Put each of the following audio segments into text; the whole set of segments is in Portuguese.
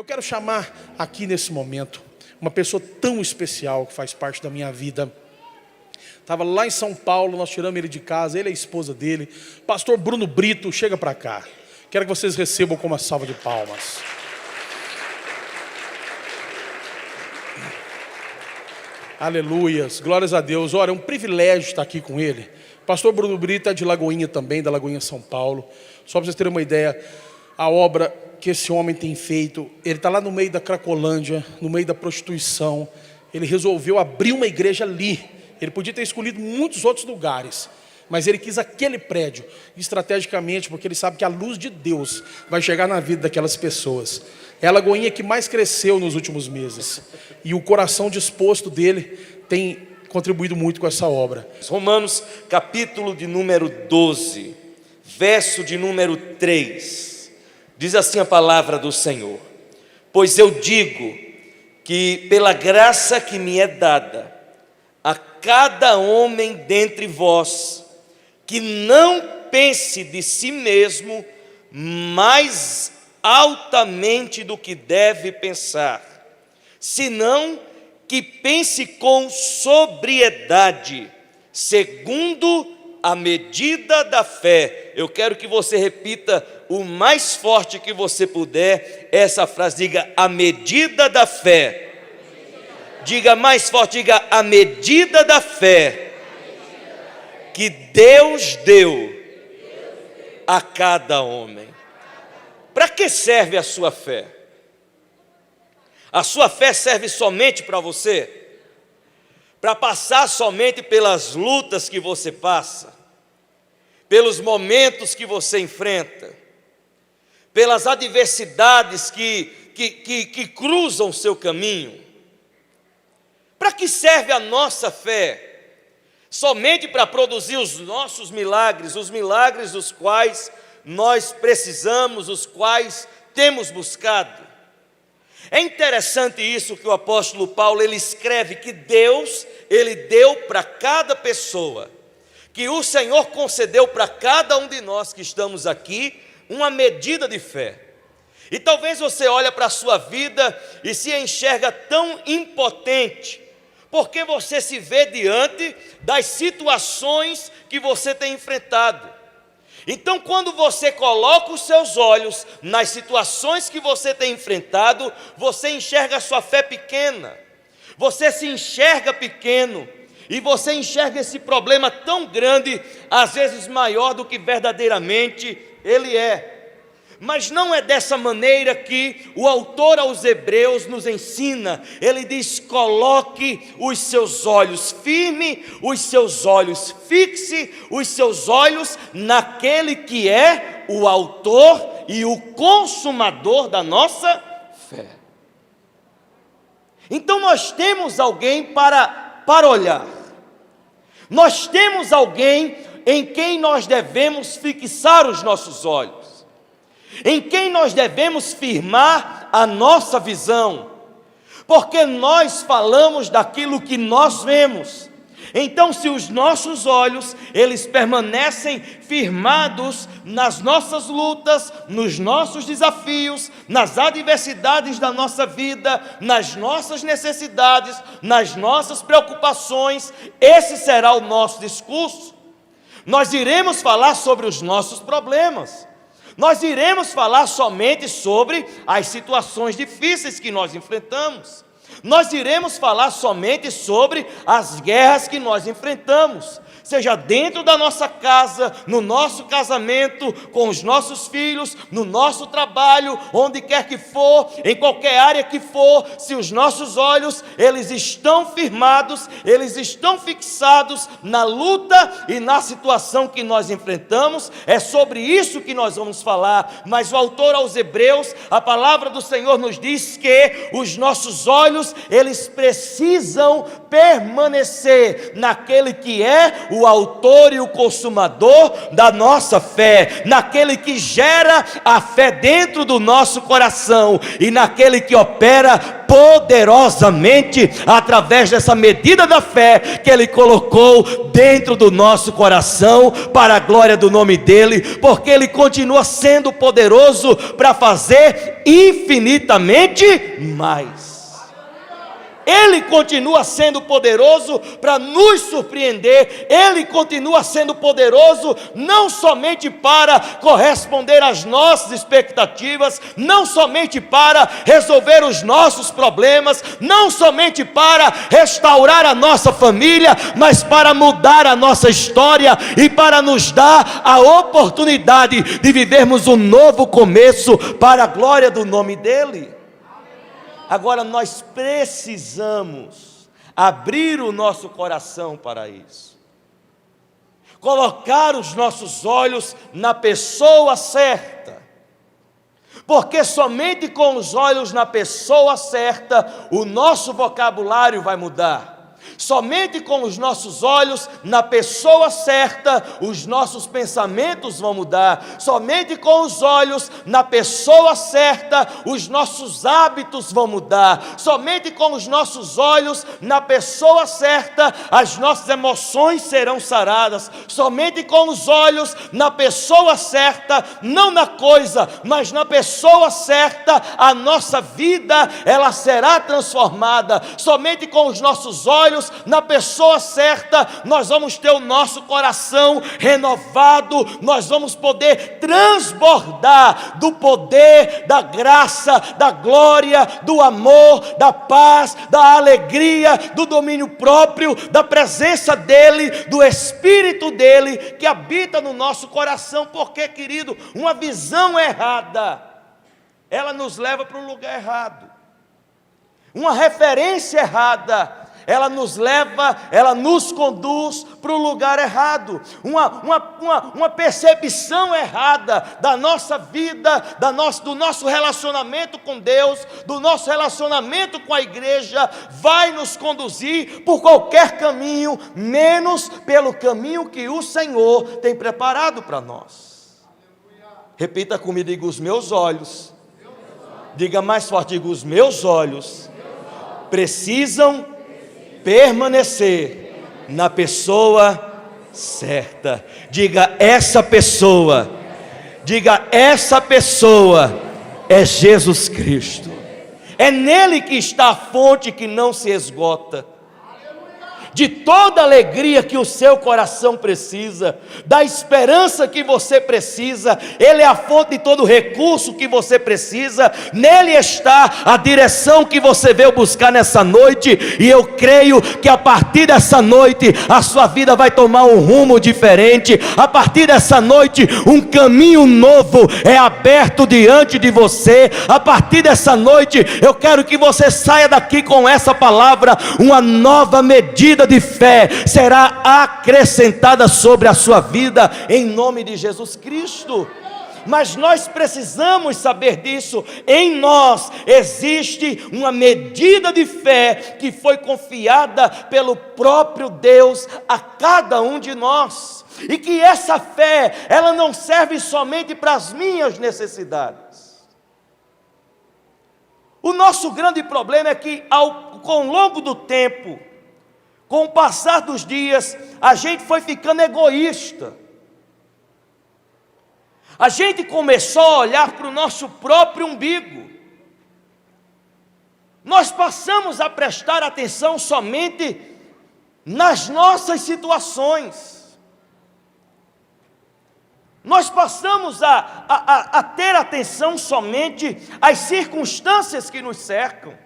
Eu quero chamar aqui nesse momento uma pessoa tão especial que faz parte da minha vida. Estava lá em São Paulo, nós tiramos ele de casa, ele é a esposa dele. Pastor Bruno Brito, chega para cá. Quero que vocês recebam com uma salva de palmas. Aleluias, glórias a Deus. Olha, é um privilégio estar aqui com ele. Pastor Bruno Brito é de Lagoinha também, da Lagoinha São Paulo. Só para vocês terem uma ideia, a obra que esse homem tem feito, ele está lá no meio da Cracolândia, no meio da prostituição. Ele resolveu abrir uma igreja ali. Ele podia ter escolhido muitos outros lugares, mas ele quis aquele prédio, estrategicamente, porque ele sabe que a luz de Deus vai chegar na vida daquelas pessoas. É a Lagoinha que mais cresceu nos últimos meses, e o coração disposto dele tem contribuído muito com essa obra. Romanos capítulo de número 12, verso de número 3, diz assim a palavra do Senhor: pois eu digo que pela graça que me é dada, a cada homem dentre vós, que não pense de si mesmo mais altamente do que deve pensar, senão que pense com sobriedade, segundo a medida da fé. Eu quero que você repita o mais forte que você puder essa frase. Diga: a medida da fé. Diga mais forte, diga: a medida da fé que Deus deu a cada homem. Para que serve a sua fé? A sua fé serve somente para você? Para passar somente pelas lutas que você passa, pelos momentos que você enfrenta, pelas adversidades que cruzam o seu caminho? Para que serve a nossa fé? Somente para produzir os nossos milagres, os milagres dos quais nós precisamos, os quais temos buscado. É interessante isso que o apóstolo Paulo, ele escreve que Deus, ele deu para cada pessoa, que o Senhor concedeu para cada um de nós que estamos aqui, uma medida de fé. E talvez você olhe para a sua vida e se enxerga tão impotente, porque você se vê diante das situações que você tem enfrentado. Então, quando você coloca os seus olhos nas situações que você tem enfrentado, você enxerga a sua fé pequena, você se enxerga pequeno, e você enxerga esse problema tão grande, às vezes maior do que verdadeiramente ele é. Mas não é dessa maneira que o autor aos Hebreus nos ensina. Ele diz: coloque os seus olhos firme, os seus olhos fixe, os seus olhos naquele que é o autor e o consumador da nossa fé. Então nós temos alguém para olhar. Nós temos alguém em quem nós devemos fixar os nossos olhos, em quem nós devemos firmar a nossa visão, porque nós falamos daquilo que nós vemos. Então, se os nossos olhos, eles permanecem firmados nas nossas lutas, nos nossos desafios, nas adversidades da nossa vida, nas nossas necessidades, nas nossas preocupações, esse será o nosso discurso. Nós iremos falar sobre os nossos problemas. Nós iremos falar somente sobre as situações difíceis que nós enfrentamos. Nós iremos falar somente sobre as guerras que nós enfrentamos, seja dentro da nossa casa, no nosso casamento, com os nossos filhos, no nosso trabalho, onde quer que for, em qualquer área que for. Se os nossos olhos, eles estão firmados, eles estão fixados na luta e na situação que nós enfrentamos, é sobre isso que nós vamos falar. Mas o autor aos Hebreus, a palavra do Senhor nos diz que os nossos olhos, eles precisam permanecer naquele que é o autor e o consumador da nossa fé, naquele que gera a fé dentro do nosso coração e naquele que opera poderosamente através dessa medida da fé que Ele colocou dentro do nosso coração, para a glória do nome dEle, porque Ele continua sendo poderoso para fazer infinitamente mais. Ele continua sendo poderoso para nos surpreender. Ele continua sendo poderoso não somente para corresponder às nossas expectativas, não somente para resolver os nossos problemas, não somente para restaurar a nossa família, mas para mudar a nossa história e para nos dar a oportunidade de vivermos um novo começo para a glória do nome dEle. Agora nós precisamos abrir o nosso coração para isso, colocar os nossos olhos na pessoa certa, porque somente com os olhos na pessoa certa o nosso vocabulário vai mudar. Somente com os nossos olhos na pessoa certa, os nossos pensamentos vão mudar. Somente com os olhos na pessoa certa, os nossos hábitos vão mudar. Somente com os nossos olhos na pessoa certa, as nossas emoções serão saradas. Somente com os olhos na pessoa certa, não na coisa, mas na pessoa certa, a nossa vida ela será transformada. Somente com os nossos olhos na pessoa certa, nós vamos ter o nosso coração renovado, nós vamos poder transbordar do poder, da graça, da glória, do amor, da paz, da alegria, do domínio próprio, da presença dEle, do Espírito dEle, que habita no nosso coração. Porque, querido, uma visão errada, ela nos leva para um lugar errado. Uma referência errada, ela nos leva, ela nos conduz para o lugar errado. Uma percepção errada da nossa vida, do nosso relacionamento com Deus, do nosso relacionamento com a igreja, vai nos conduzir por qualquer caminho, menos pelo caminho que o Senhor tem preparado para nós. Repita comigo, diga: os meus olhos. Diga mais forte, diga: os meus olhos precisam permanecer na pessoa certa. Diga: essa pessoa. Diga: essa pessoa é Jesus Cristo. É nele que está a fonte que não se esgota, de toda alegria que o seu coração precisa, da esperança que você precisa. Ele é a fonte de todo recurso que você precisa. Nele está a direção que você veio buscar nessa noite, e eu creio que a partir dessa noite a sua vida vai tomar um rumo diferente. A partir dessa noite um caminho novo é aberto diante de você. A partir dessa noite eu quero que você saia daqui com essa palavra: uma nova medida de fé será acrescentada sobre a sua vida, em nome de Jesus Cristo. Mas nós precisamos saber disso. Em nós existe uma medida de fé que foi confiada pelo próprio Deus a cada um de nós, e que essa fé, ela não serve somente para as minhas necessidades. O nosso grande problema é que com o longo do tempo, com o passar dos dias, a gente foi ficando egoísta. A gente começou a olhar para o nosso próprio umbigo. Nós passamos a prestar atenção somente nas nossas situações. Nós passamos a ter atenção somente às circunstâncias que nos cercam.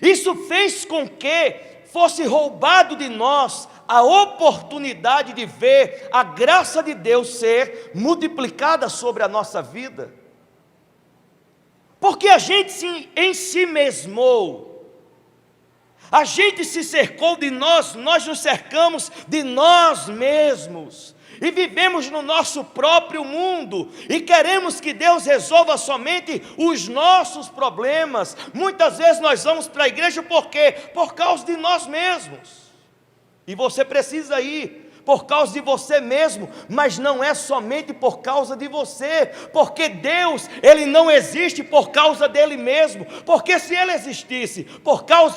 Isso fez com que fosse roubado de nós a oportunidade de ver a graça de Deus ser multiplicada sobre a nossa vida. Porque a gente se ensimesmou, a gente se cercou de nós nos cercamos de nós mesmos, e vivemos no nosso próprio mundo, e queremos que Deus resolva somente os nossos problemas. Muitas vezes nós vamos para a igreja por quê? Por causa de nós mesmos. E você precisa ir por causa de você mesmo, mas não é somente por causa de você, porque Deus, Ele não existe por causa dele mesmo, porque se Ele existisse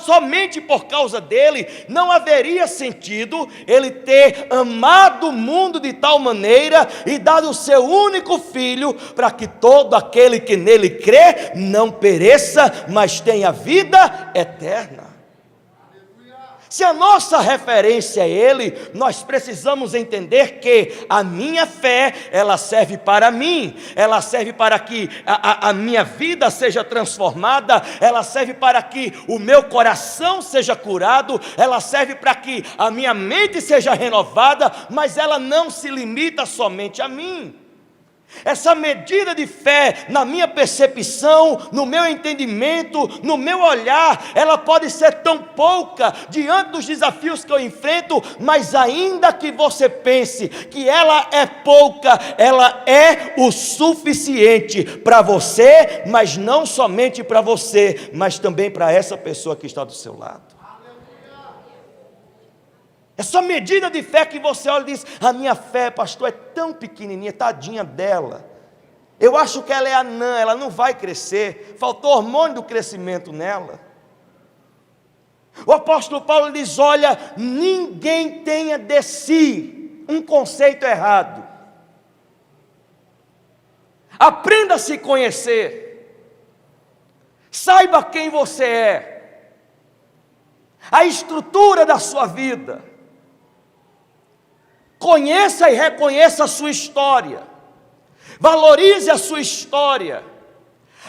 somente por causa dele, não haveria sentido Ele ter amado o mundo de tal maneira e dado o seu único filho, para que todo aquele que nele crê, não pereça, mas tenha vida eterna. Se a nossa referência é Ele, nós precisamos entender que a minha fé, ela serve para mim, ela serve para que a minha vida seja transformada, ela serve para que o meu coração seja curado, ela serve para que a minha mente seja renovada, mas ela não se limita somente a mim. Essa medida de fé, na minha percepção, no meu entendimento, no meu olhar, ela pode ser tão pouca diante dos desafios que eu enfrento, mas ainda que você pense que ela é pouca, ela é o suficiente para você, mas não somente para você, mas também para essa pessoa que está do seu lado. Essa medida de fé que você olha e diz: a minha fé, pastor, é tão pequenininha, tadinha dela, eu acho que ela é anã, ela não vai crescer, faltou hormônio do crescimento nela. O apóstolo Paulo diz: olha, ninguém tenha de si um conceito errado, aprenda a se conhecer, saiba quem você é, a estrutura da sua vida, conheça e reconheça a sua história, valorize a sua história,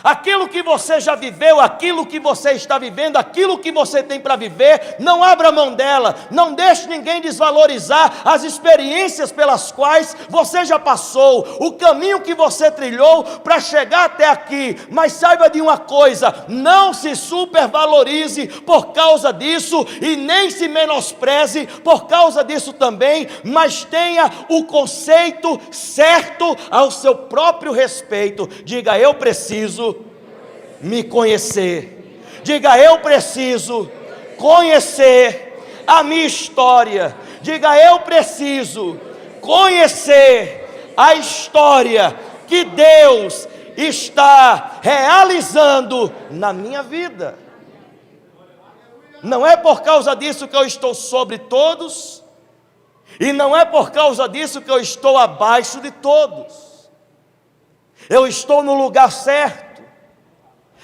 aquilo que você já viveu, aquilo que você está vivendo, aquilo que você tem para viver, não abra mão dela, não deixe ninguém desvalorizar as experiências pelas quais você já passou, o caminho que você trilhou para chegar até aqui, mas saiba de uma coisa, não se supervalorize por causa disso, e nem se menospreze por causa disso também, mas tenha o conceito certo ao seu próprio respeito. Diga: eu preciso me conhecer. Diga: eu preciso conhecer a minha história. Diga: eu preciso conhecer a história que Deus está realizando na minha vida. Não é por causa disso que eu estou sobre todos, e não é por causa disso que eu estou abaixo de todos. Eu estou no lugar certo,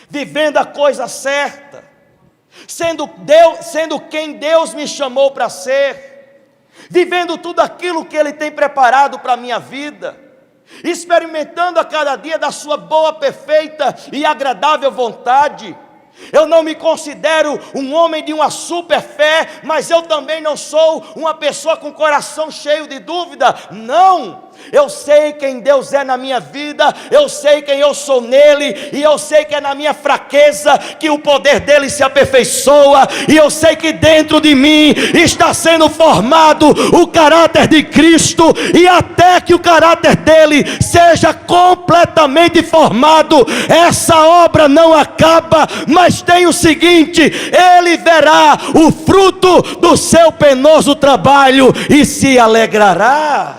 vivendo a coisa certa, sendo quem Deus me chamou para ser, vivendo tudo aquilo que Ele tem preparado para a minha vida, experimentando a cada dia da sua boa, perfeita e agradável vontade. Eu não me considero um homem de uma super fé, mas eu também não sou uma pessoa com coração cheio de dúvida. Não, eu sei quem Deus é na minha vida, eu sei quem eu sou nele, e eu sei que é na minha fraqueza que o poder dele se aperfeiçoa, e eu sei que dentro de mim está sendo formado o caráter de Cristo, e até que o caráter dele seja completamente formado, essa obra não acaba, mas tem o seguinte: ele verá o fruto do seu penoso trabalho e se alegrará.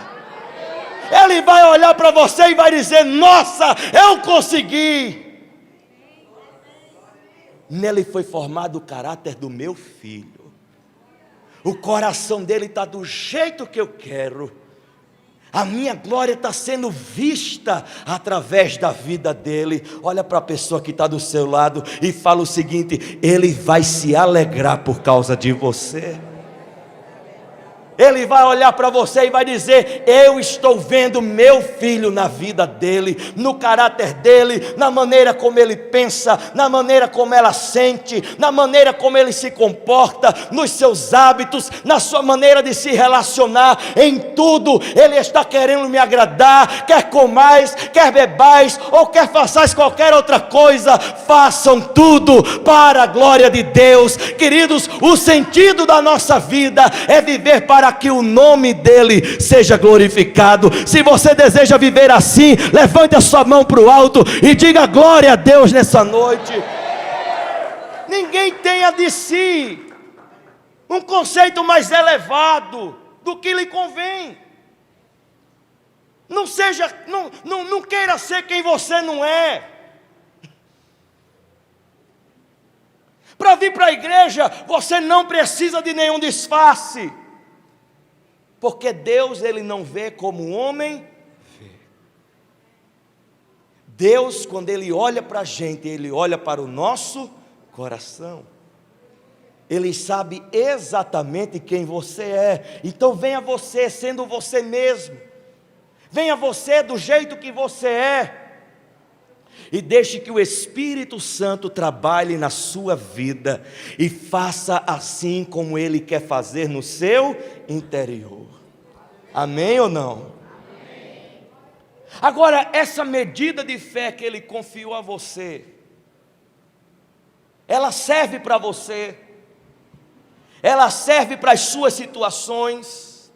Ele vai olhar para você e vai dizer: nossa, eu consegui. Nele foi formado o caráter do meu filho, o coração dele está do jeito que eu quero, a minha glória está sendo vista através da vida dele. Olha para a pessoa que está do seu lado e fala o seguinte: ele vai se alegrar por causa de você. Ele vai olhar para você e vai dizer: eu estou vendo meu filho na vida dele, no caráter dele, na maneira como ele pensa, na maneira como ela sente, na maneira como ele se comporta, nos seus hábitos, na sua maneira de se relacionar, em tudo ele está querendo me agradar. Quer comais, quer bebais, ou quer façais qualquer outra coisa, façam tudo para a glória de Deus. Queridos, o sentido da nossa vida é viver para que o nome dele seja glorificado. Se você deseja viver assim, levante a sua mão para o alto e diga glória a Deus nessa noite. Ninguém tenha de si um conceito mais elevado do que lhe convém. Não queira ser quem você não é. Para vir para a igreja, você não precisa de nenhum disfarce. Porque Deus, Ele não vê como o homem vê. Deus, quando Ele olha para a gente, Ele olha para o nosso coração. Ele sabe exatamente quem você é. Então venha você sendo você mesmo. Venha você do jeito que você é. E deixe que o Espírito Santo trabalhe na sua vida. E faça assim como Ele quer fazer no seu interior. Amém ou não? Amém. Agora, essa medida de fé que Ele confiou a você, ela serve para você. Ela serve para as suas situações.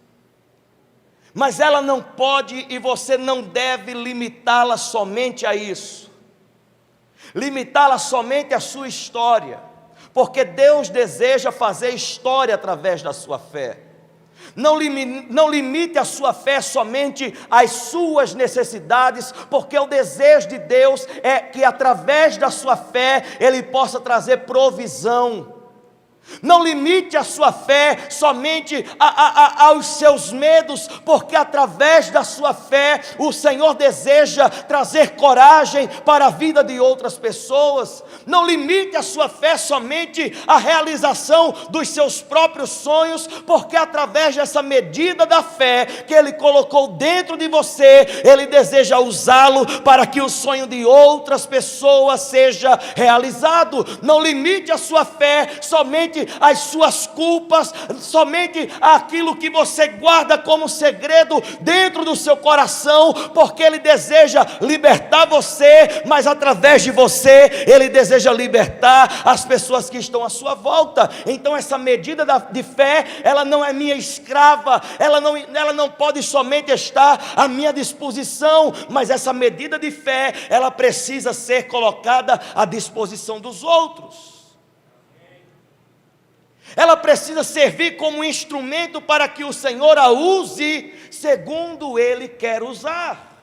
Mas ela não pode e você não deve limitá-la somente a isso. Limitá-la somente à sua história, porque Deus deseja fazer história através da sua fé. Não limite a sua fé somente às suas necessidades, porque o desejo de Deus é que através da sua fé Ele possa trazer provisão. Não limite a sua fé somente aos seus medos, porque através da sua fé o Senhor deseja trazer coragem para a vida de outras pessoas. Não limite a sua fé somente à realização dos seus próprios sonhos, porque através dessa medida da fé que Ele colocou dentro de você, Ele deseja usá-lo para que o sonho de outras pessoas seja realizado. Não limite a sua fé somente as suas culpas, somente aquilo que você guarda como segredo dentro do seu coração, porque Ele deseja libertar você, mas através de você, Ele deseja libertar as pessoas que estão à sua volta. Então essa medida de fé, ela não é minha escrava, ela não pode somente estar à minha disposição, mas essa medida de fé, ela precisa ser colocada à disposição dos outros. Ela precisa servir como instrumento para que o Senhor a use segundo Ele quer usar.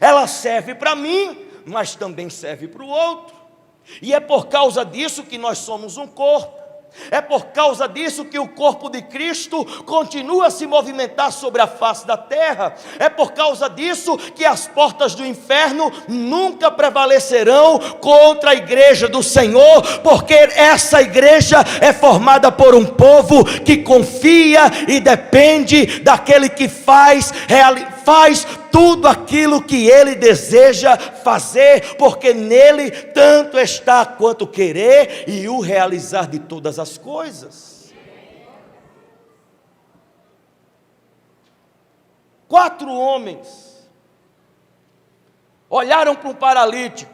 Ela serve para mim, mas também serve para o outro. E é por causa disso que nós somos um corpo. É por causa disso que o corpo de Cristo continua a se movimentar sobre a face da terra. É por causa disso que as portas do inferno nunca prevalecerão contra a igreja do Senhor, porque essa igreja é formada por um povo que confia e depende daquele que faz tudo aquilo que Ele deseja fazer, porque nele tanto está quanto querer e o realizar de todas as coisas. 4 homens olharam para um paralítico,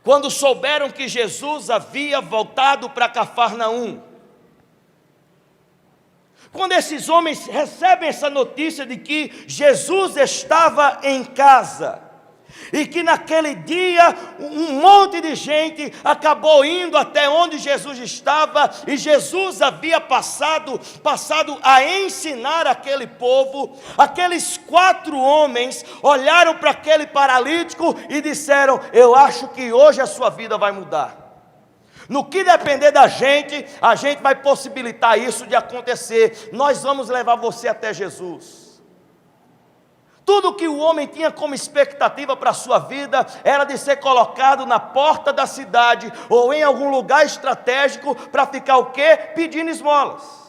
quando souberam que Jesus havia voltado para Cafarnaum. Quando esses homens recebem essa notícia de que Jesus estava em casa, e que naquele dia um monte de gente acabou indo até onde Jesus estava, e Jesus havia passado a ensinar aquele povo, aqueles 4 homens olharam para aquele paralítico e disseram: eu acho que hoje a sua vida vai mudar. No que depender da gente, a gente vai possibilitar isso de acontecer. Nós vamos levar você até Jesus. Tudo que o homem tinha como expectativa para a sua vida era de ser colocado na porta da cidade ou em algum lugar estratégico para ficar o quê? Pedindo esmolas.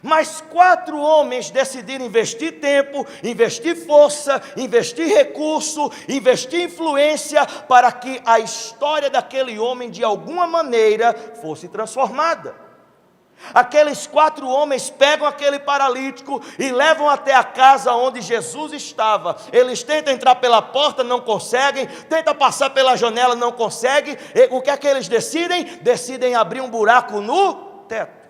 Mas 4 homens decidiram investir tempo, investir força, investir recurso, investir influência para que a história daquele homem de alguma maneira fosse transformada. Aqueles 4 homens pegam aquele paralítico e levam até a casa onde Jesus estava. Eles tentam entrar pela porta, não conseguem, tentam passar pela janela, não conseguem. E o que é que eles decidem? Decidem abrir um buraco no teto.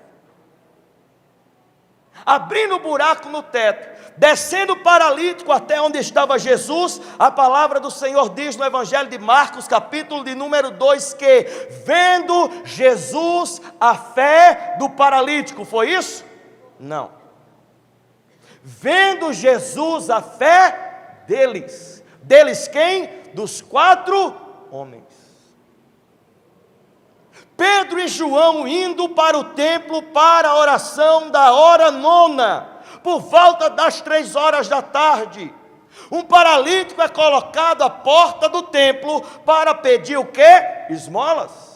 abrindo um buraco no teto, descendo o paralítico até onde estava Jesus. A palavra do Senhor diz no Evangelho de Marcos, capítulo de número 2, que vendo Jesus a fé do paralítico, foi isso? Não. Vendo Jesus a fé deles. Deles quem? Dos 4 homens. Pedro e João indo para o templo para a oração da hora 9, por volta das 3 horas da tarde. Um paralítico é colocado à porta do templo para pedir o quê? Esmolas.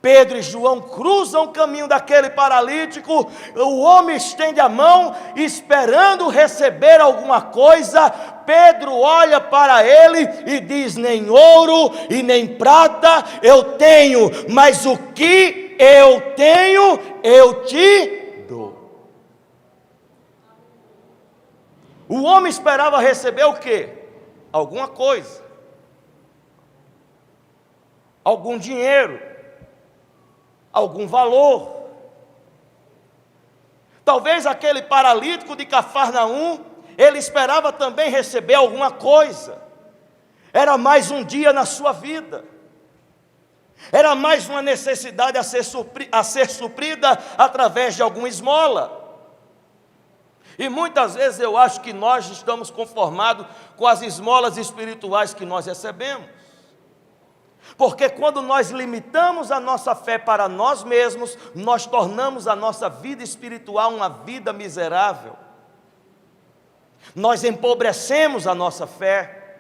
Pedro e João cruzam o caminho daquele paralítico, o homem estende a mão, esperando receber alguma coisa. Pedro olha para ele e diz: nem ouro e nem prata eu tenho, mas o que eu tenho, eu te dou. O homem esperava receber o quê? Alguma coisa, algum dinheiro, algum valor. Talvez aquele paralítico de Cafarnaum, ele esperava também receber alguma coisa. Era mais um dia na sua vida, era mais uma necessidade a ser suprida através de alguma esmola. E muitas vezes eu acho que nós estamos conformados com as esmolas espirituais que nós recebemos. Porque quando nós limitamos a nossa fé para nós mesmos, nós tornamos a nossa vida espiritual uma vida miserável. Nós empobrecemos a nossa fé,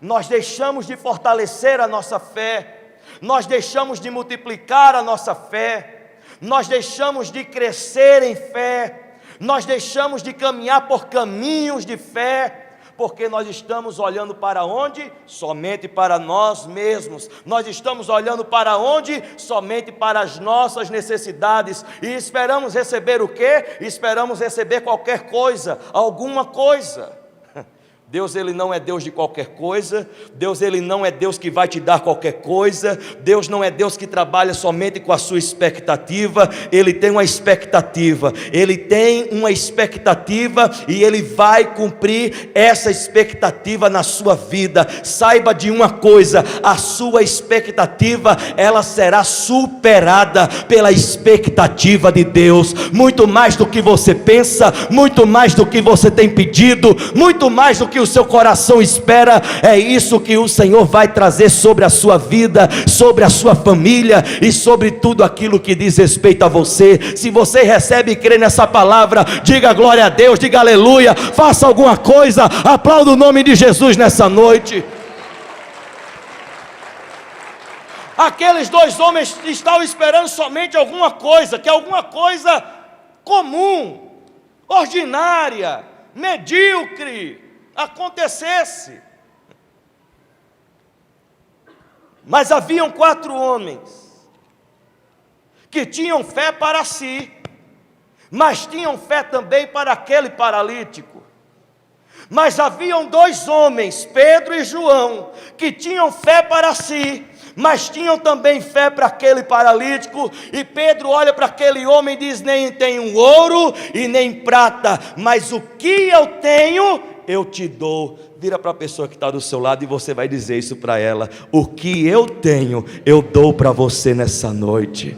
nós deixamos de fortalecer a nossa fé, nós deixamos de multiplicar a nossa fé, nós deixamos de crescer em fé, nós deixamos de caminhar por caminhos de fé, porque nós estamos olhando para onde? Somente para nós mesmos. Nós estamos olhando para onde? Somente para as nossas necessidades. E esperamos receber o quê? Esperamos receber qualquer coisa, alguma coisa. Deus, Ele não é Deus de qualquer coisa. Deus, Ele não é Deus que vai te dar qualquer coisa. Deus não é Deus que trabalha somente com a sua expectativa. Ele tem uma expectativa. Ele tem uma expectativa e Ele vai cumprir essa expectativa na sua vida. Saiba de uma coisa: a sua expectativa, ela será superada pela expectativa de Deus. Muito mais do que você pensa, muito mais do que você tem pedido, muito mais do que o seu coração espera, é isso que o Senhor vai trazer sobre a sua vida, sobre a sua família e sobre tudo aquilo que diz respeito a você. Se você recebe e crê nessa palavra, diga glória a Deus, diga aleluia, faça alguma coisa, aplauda o nome de Jesus nessa noite. Aqueles 2 homens estavam esperando somente alguma coisa, que alguma coisa comum, ordinária, medíocre acontecesse. Mas haviam 4 homens que tinham fé para si, mas tinham fé também para aquele paralítico. Mas haviam 2 homens, Pedro e João, que tinham fé para si, mas tinham também fé para aquele paralítico. E Pedro olha para aquele homem e diz: nem tenho ouro e nem prata, mas o que eu tenho eu te dou. Vira para a pessoa que está do seu lado e você vai dizer isso para ela: o que eu tenho eu dou para você nessa noite.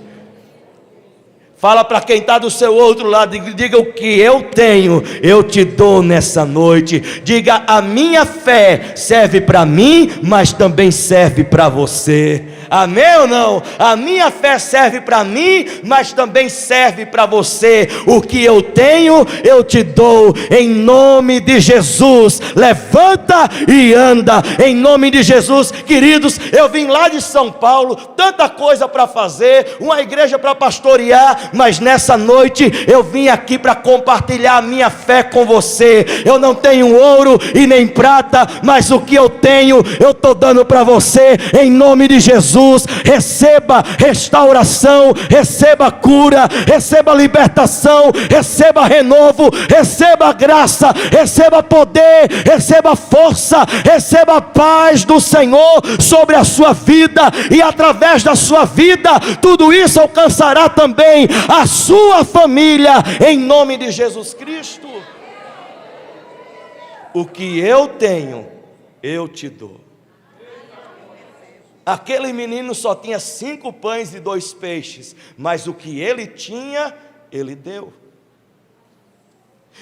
Fala para quem está do seu outro lado, diga: o que eu tenho, eu te dou nessa noite. Diga: a minha fé serve para mim, mas também serve para você. Amém ou não? A minha fé serve para mim, mas também serve para você. O que eu tenho, eu te dou, em nome de Jesus. Levanta e anda, em nome de Jesus. Queridos, eu vim lá de São Paulo, tanta coisa para fazer, uma igreja para pastorear, mas nessa noite eu vim aqui para compartilhar a minha fé com você. Eu não tenho ouro e nem prata, mas o que eu tenho, eu estou dando para você, em nome de Jesus. Jesus, receba restauração, receba cura, receba libertação, receba renovo, receba graça, receba poder, receba força, receba a paz do Senhor sobre a sua vida, e através da sua vida, tudo isso alcançará também a sua família, em nome de Jesus Cristo. O que eu tenho, eu te dou. Aquele menino só tinha 5 pães e 2 peixes, mas o que ele tinha, ele deu.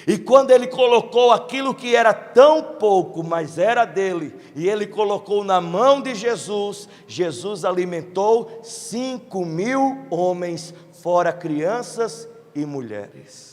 E quando ele colocou aquilo que era tão pouco, mas era dele, e ele colocou na mão de Jesus, Jesus alimentou 5.000 homens, fora crianças e mulheres.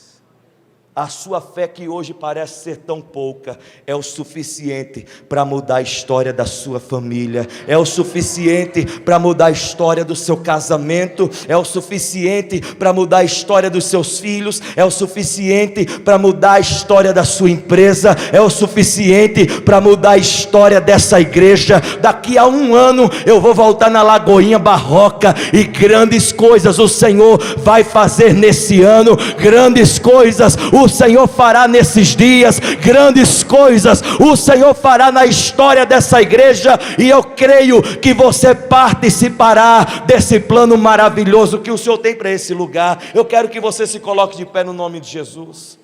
A sua fé, que hoje parece ser tão pouca, é o suficiente para mudar a história da sua família, é o suficiente para mudar a história do seu casamento, é o suficiente para mudar a história dos seus filhos, é o suficiente para mudar a história da sua empresa, é o suficiente para mudar a história dessa igreja. Daqui a 1 ano eu vou voltar na Lagoinha Barroca, e grandes coisas o Senhor vai fazer nesse ano, grandes coisas o Senhor fará nesses dias, grandes coisas o Senhor fará na história dessa igreja, e eu creio que você participará desse plano maravilhoso que o Senhor tem para esse lugar. Eu quero que você se coloque de pé no nome de Jesus.